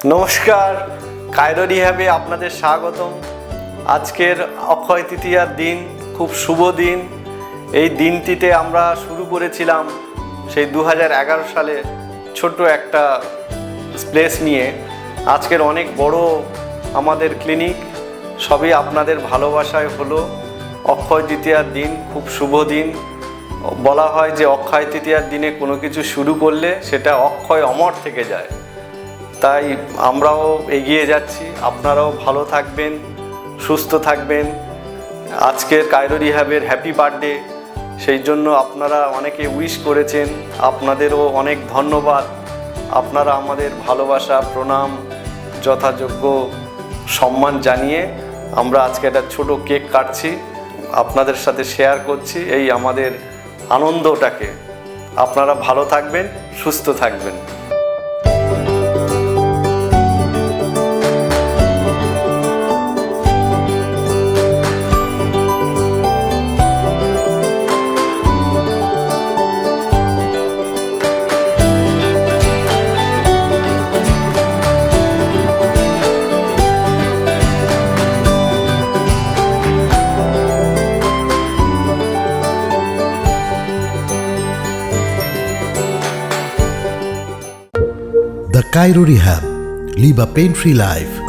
নমস্কার, কায়রো রিহ্যাবে আপনাদের স্বাগতম। আজকের অক্ষয় তৃতীয়ার দিন, খুব শুভ দিন। এই দিনটিতে আমরা শুরু করেছিলাম সেই 2011 সালে ছোট্ট একটা প্লেস নিয়ে। আজকের অনেক বড় আমাদের ক্লিনিক, সবই আপনাদের ভালোবাসায় হলো। অক্ষয় তৃতীয়ার দিন খুব শুভ দিন। বলা হয় যে অক্ষয় তৃতীয়ার দিনে কোনো কিছু শুরু করলে সেটা অক্ষয় অমর থেকে যায়। তাই আমরাও এগিয়ে যাচ্ছি। আপনারাও ভালো থাকবেন, সুস্থ থাকবেন। আজকের কায়রো রিহ্যাবের হ্যাপি বার্থডে, সেই জন্য আপনারা অনেকে উইশ করেছেন, আপনাদেরও অনেক ধন্যবাদ। আপনারা আমাদের ভালোবাসা, প্রণাম, যথাযোগ্য সম্মান জানিয়ে আমরা আজকে একটা ছোট কেক কাটছি, আপনাদের সাথে শেয়ার করছি এই আমাদের আনন্দটাকে। আপনারা ভালো থাকবেন, সুস্থ থাকবেন। The Cairo Rehab. Live a pain-free life.